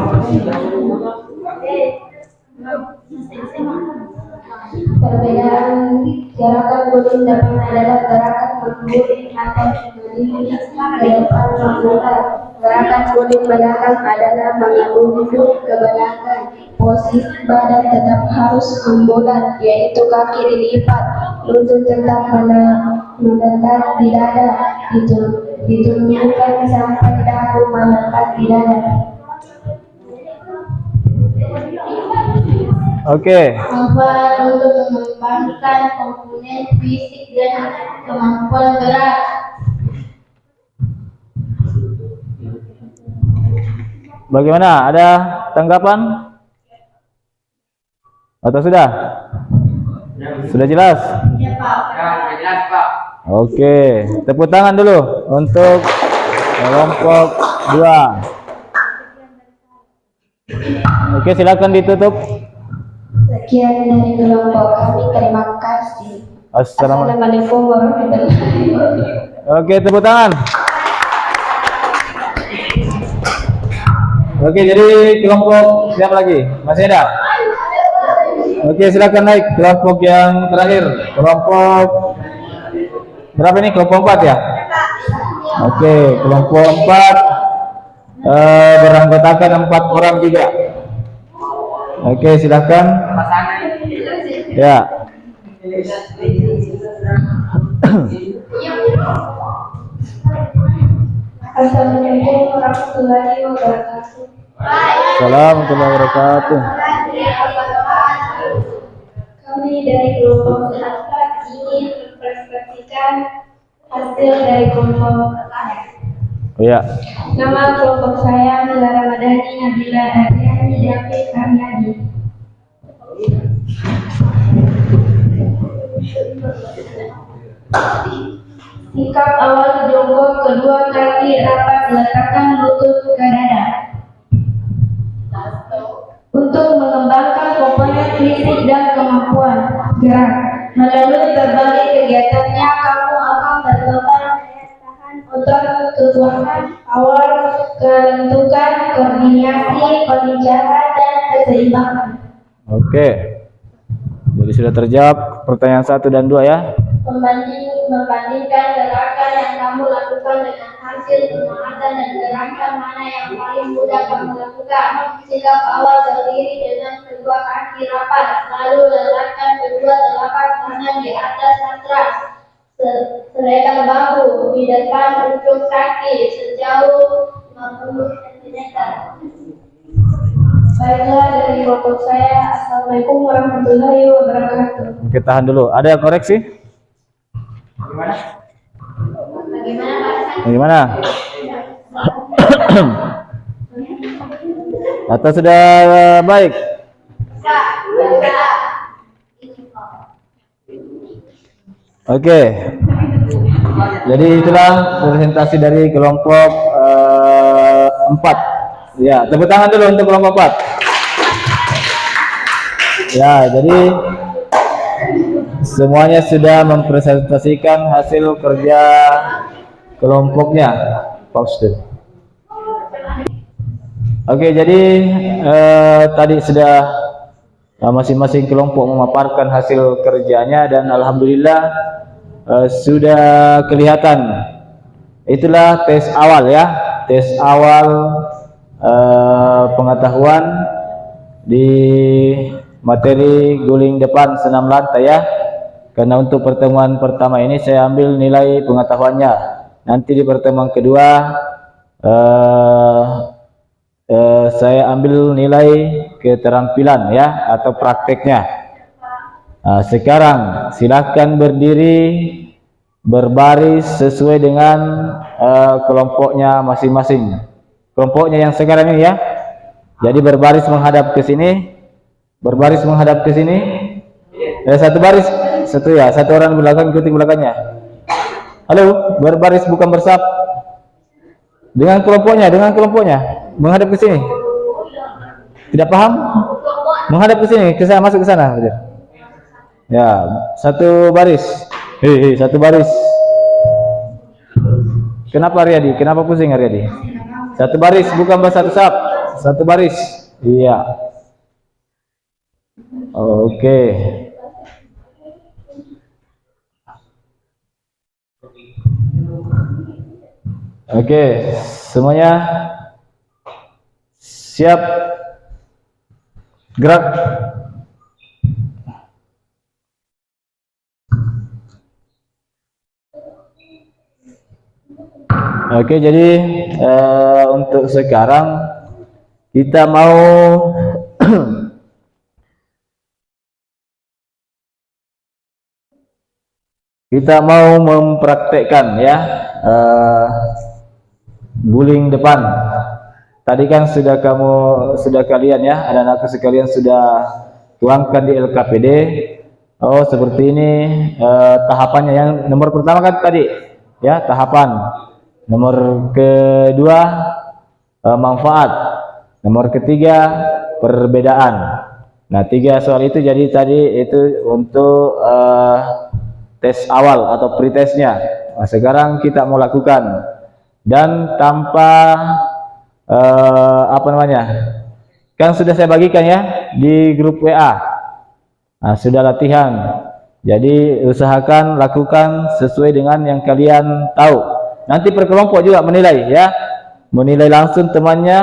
Perbedaan gerakan guling depan adalah gerakan mengguling atau berdiri ke depan membuka. Gerakan guling belakang adalah mengundur ke belakang. Posisi badan tetap harus membulat, yaitu kaki dilipat, lutut tetap mendekat di dada, ditunjukkan sampai dagu mendekat di dada. Oke. Manfaat untuk mengembangkan komponen fisik dan kemampuan gerak. Bagaimana? Ada tanggapan? Atau sudah? Sudah jelas? Ya Pak. Ya, sudah jelas Pak. Oke. Tepuk tangan dulu untuk kelompok 2. Oke, silakan ditutup. Sekian dari kelompok kami. Terima kasih. Assalamualaikum. Assalamualaikum warahmatullahi wabarakatuh. Oke, tepuk tangan. Oke, jadi kelompok siapa lagi? Masih ada? Oke, silakan naik kelompok yang terakhir. Kelompok berapa ini? Kelompok 4 ya? Oke, kelompok 4 beranggotakan 4 orang juga. Oke, silakan. Ya. Assalamualaikum warahmatullahi wabarakatuh. Assalamualaikum warahmatullahi wabarakatuh. Kami dari kelompok 4 ingin mempresentasikan hasil dari kelompok lain. Iya. Nama kelompok saya Mila Ramadhani Nabila Aryani David Aryani. Sikap awal jongkok, kedua kaki rapat, letakkan lutut ke dada. Untuk mengembangkan komponen fisik dan kemampuan gerak. Melalui berbagai kegiatannya, kamu akan berkembang otot, kekuatan awal, kelentukan, koordinasi, pelincahan, dan keseimbangan. Oke. Jadi sudah terjawab pertanyaan 1 dan 2 ya. Membandingkan gerakan yang kamu lakukan dengan hal hasil pengamatan dan terancam mana yang paling mudah kamu lakukan. Sikap awal berdiri dengan kedua kaki rapat, lalu letakkan kedua telapak tangan di atas matras selebar bahu di depan ujung kaki sejauh 50 cm. Baiklah, dari waktu saya. Assalamualaikum warahmatullahi wabarakatuh. Oke, tahan dulu. Ada yang koreksi? Gimana? Bagaimana Pak Hasan? Bagaimana? Atau sudah baik? Oke. Jadi itulah presentasi dari kelompok 4. Ya, tepuk tangan dulu untuk kelompok 4. Ya, jadi semuanya sudah mempresentasikan hasil kerja kelompoknya. Pause. Oke, jadi tadi sudah masing-masing kelompok memaparkan hasil kerjanya dan alhamdulillah sudah kelihatan. Itulah tes awal ya, tes awal pengetahuan di materi guling depan senam lantai ya. Karena untuk pertemuan pertama ini saya ambil nilai pengetahuannya. Nanti di pertemuan kedua saya ambil nilai keterampilan ya atau prakteknya. Nah, sekarang silakan berdiri berbaris sesuai dengan kelompoknya masing-masing. Kelompoknya yang sekarang ini ya. Jadi berbaris menghadap ke sini. Berbaris menghadap ke sini. Satu baris, satu ya, satu orang belakang ikuti belakangnya. Halo, berbaris bukan bersap. Dengan kelompoknya menghadap ke sini. Tidak paham? Menghadap ke sini, ke sana, masuk ke sana. Ya, satu baris. Satu baris. Kenapa Aryadi? Kenapa pusing Aryadi? Satu baris bukan bersatu sap. Satu baris. Iya. Oke. Oke, semuanya siap gerak. Oke, jadi untuk sekarang kita mau mempraktekkan ya guling depan. Tadi kan sudah kalian ya, anak-anak sekalian sudah tuangkan di LKPD. Oh, seperti ini tahapannya. Yang nomor pertama kan tadi ya, tahapan. Nomor kedua manfaat. Nomor ketiga perbedaan. Nah, 3 soal itu jadi tadi itu untuk tes awal atau pretestnya. Nah, sekarang kita mau lakukan dan tanpa kan sudah saya bagikan ya di grup WA. Nah, sudah latihan. Jadi usahakan lakukan sesuai dengan yang kalian tahu. Nanti per kelompok juga menilai ya, menilai langsung temannya.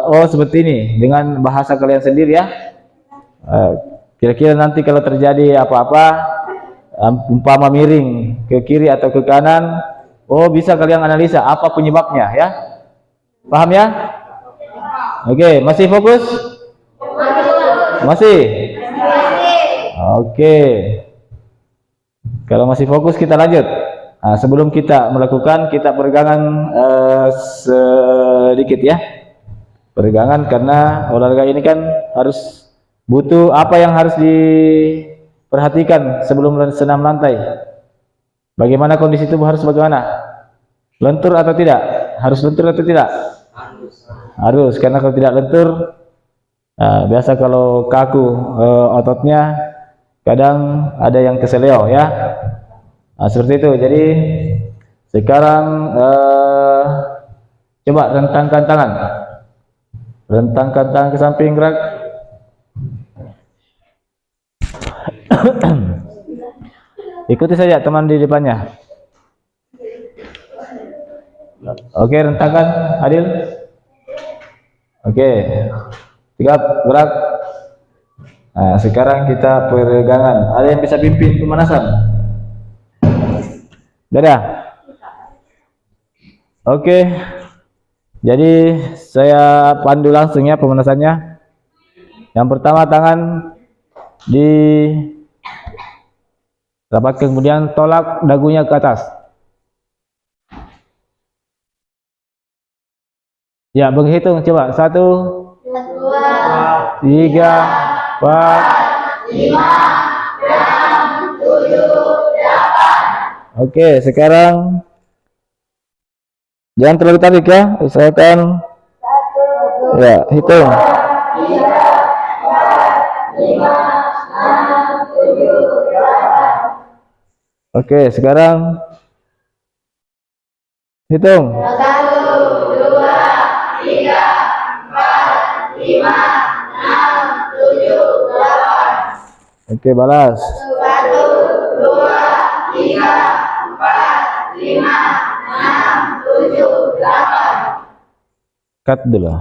Oh, seperti ini dengan bahasa kalian sendiri ya. Kira-kira nanti kalau terjadi apa-apa, umpama miring ke kiri atau ke kanan, oh bisa kalian analisa apa penyebabnya ya. Paham ya? Oke, masih fokus? Masih? Oke. Kalau masih fokus kita lanjut. Nah, sebelum kita melakukan, kita peregangan sedikit ya. Peregangan karena olahraga ini kan harus butuh apa yang harus diperhatikan sebelum senam lantai. Bagaimana kondisi tubuh harus bagaimana? Lentur atau tidak? Harus lentur atau tidak? Harus, karena kalau tidak lentur, biasa kalau kaku ototnya kadang ada yang keseleo ya. Nah, seperti itu. Jadi sekarang coba rentangkan tangan. Rentangkan tangan ke samping, gerak. Ikuti saja teman di depannya. Oke, rentangkan Adil. Oke, sigap, gerak. Nah, sekarang kita peregangan. Ada yang bisa pimpin pemanasan? Dadah. Oke, jadi saya pandu langsung ya pemanasannya. Yang pertama tangan di rapatkan, kemudian tolak dagunya ke atas. Ya, berhitung coba. 1, 2, 3, 4, 5, 6, 7, 8. Oke, sekarang jangan terlalu tarik ya. Usahakan. Ya, hitung. 1, 2, 3, 4, 5, 6, 7, 8. Oke, sekarang hitung. 1, 2, 3, 4, 5, 6, 7, 8. Oke, balas. 1, 2, 3, 4, 5, 6, 7, 8. Cut dulu.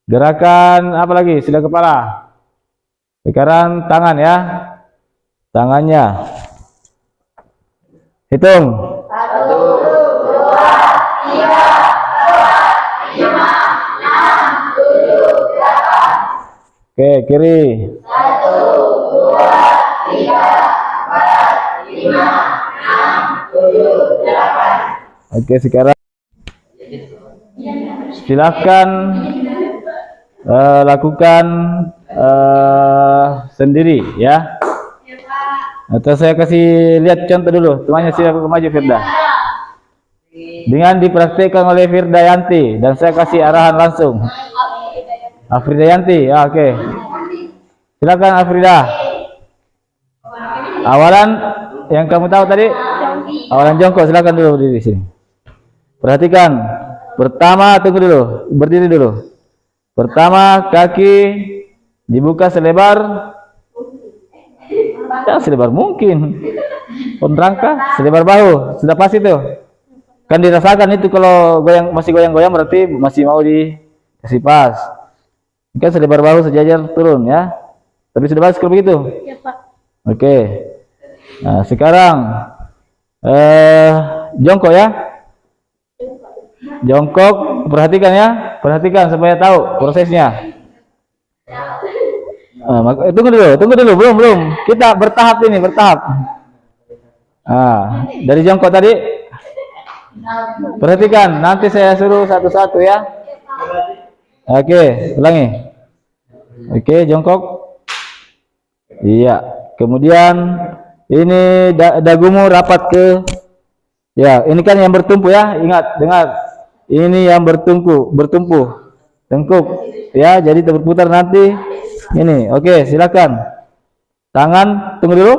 Gerakan apa lagi? Sila kepala. Sekarang tangan ya. Tangannya. Hitung. 1, 2, 3, 4, 5, 6, 7, 8. Oke, kiri. 1, 2, 3, 4, 5, 6, 7, 8. Oke, sekarang silakan lakukan sendiri ya. Atau saya kasih lihat contoh dulu. Semuanya silakan maju Firda. Dengan dipraktikkan oleh Firda Yanti dan saya kasih arahan langsung. Afrida Yanti, ya, oke. Silakan Afrida. Awalan yang kamu tahu tadi, awalan jongkok, silakan dulu berdiri di sini. Perhatikan. Pertama, tunggu dulu, berdiri dulu. Pertama, kaki dibuka selebar, ya selebar mungkin. Penrangka selebar bahu, sudah pas itu. Kan dirasakan itu kalau goyang, masih goyang-goyang berarti masih mau dikasih pas. Kan selebar bahu sejajar turun ya. Tapi sudah pas kalau begitu. Ya, Pak. Oke. Nah, sekarang jongkok ya. Jongkok, perhatikan ya. Perhatikan supaya tahu prosesnya. Tunggu dulu, belum. Kita bertahap ini, bertahap. Nah, dari jongkok tadi. Perhatikan, nanti saya suruh satu-satu ya. Oke, ulangi. Oke, jongkok. Iya. Kemudian ini dagumu rapat ke. Ya, ini kan yang bertumpu ya. Ingat, dengar. Ini yang bertumpu, tengkuk. Ya, jadi berputar nanti. Ini, oke, silakan. Tangan, tunggu dulu.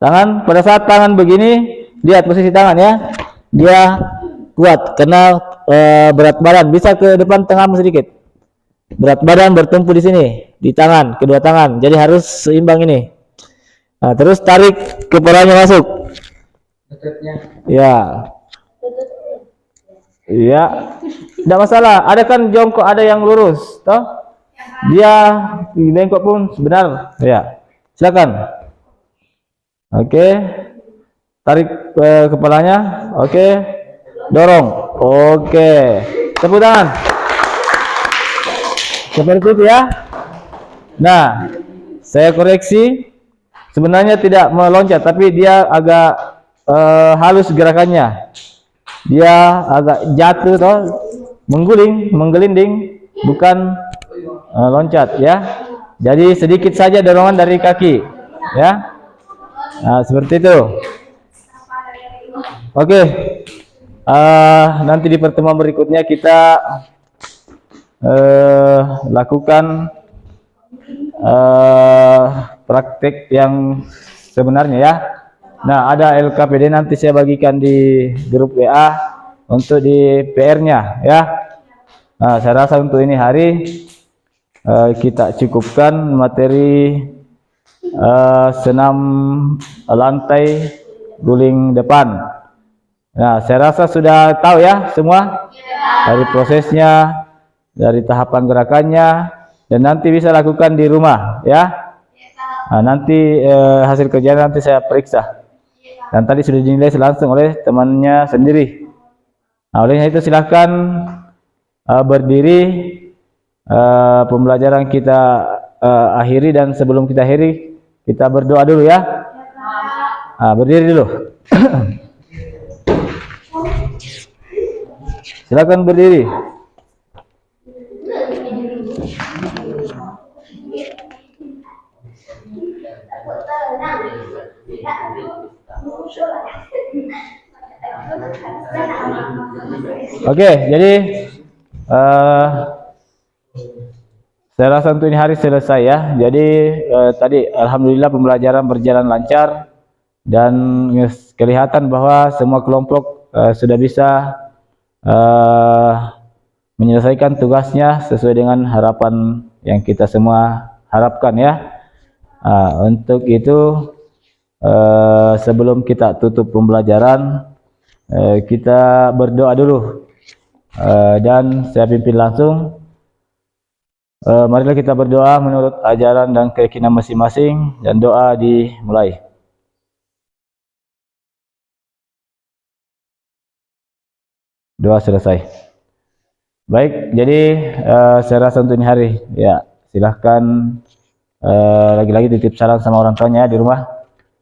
Tangan, pada saat tangan begini, lihat posisi tangan ya. Dia kuat karena berat badan bisa ke depan tengahmu sedikit. Berat badan bertumpu di sini, di tangan, kedua tangan. Jadi harus seimbang ini. Nah, terus tarik kepalanya masuk. Ya. Iya. Tidak masalah. Ada kan jongkok, ada yang lurus, toh? Dia bengkok pun benar. Ya. Silakan. Oke. Tarik kepalanya. Oke. Dorong. Oke. Tepuk tangan. Seperti itu ya. Nah, saya koreksi. Sebenarnya tidak meloncat, tapi dia agak halus gerakannya. Dia agak jatuh toh, menggelinding, bukan loncat ya. Jadi sedikit saja dorongan dari kaki ya. Nah, seperti itu. Oke. Nanti di pertemuan berikutnya kita lakukan praktik yang sebenarnya ya. Nah, ada LKPD nanti saya bagikan di grup WA untuk di PR-nya ya. Nah, saya rasa untuk ini hari kita cukupkan materi senam lantai guling depan. Nah, saya rasa sudah tahu ya semua dari prosesnya, dari tahapan gerakannya, dan nanti bisa lakukan di rumah ya. Nah, nanti hasil kerjaan nanti saya periksa. Dan tadi sudah dinilai langsung oleh temannya sendiri. Nah, oleh itu silahkan berdiri. Pembelajaran kita akhiri, dan sebelum kita akhiri kita berdoa dulu ya. Nah, berdiri dulu. Silakan berdiri. Oke, jadi saya rasa untuk ini hari selesai ya. Jadi tadi alhamdulillah pembelajaran berjalan lancar dan kelihatan bahwa semua kelompok sudah bisa menyelesaikan tugasnya sesuai dengan harapan yang kita semua harapkan ya. Untuk itu sebelum kita tutup pembelajaran, kita berdoa dulu, dan saya pimpin langsung. Marilah kita berdoa menurut ajaran dan keyakinan masing-masing, dan doa dimulai. Doa selesai. Baik, jadi saya rasa untuk ini hari ya, silahkan lagi-lagi titip salam sama orang tuanya di rumah.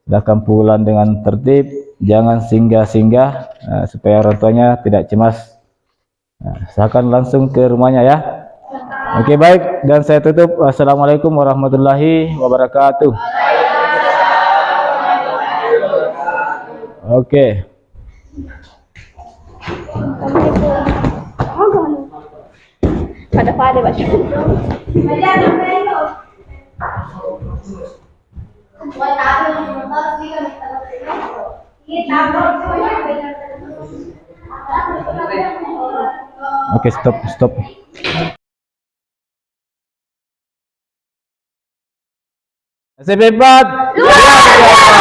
Silahkan pulang dengan tertib, jangan singgah-singgah supaya orang tuanya tidak cemas. Silahkan langsung ke rumahnya ya. Oke, baik, dan saya tutup. Assalamualaikum warahmatullahi wabarakatuh. Oke. Pada baca. Oke, stop. SMP 4 luar biasa.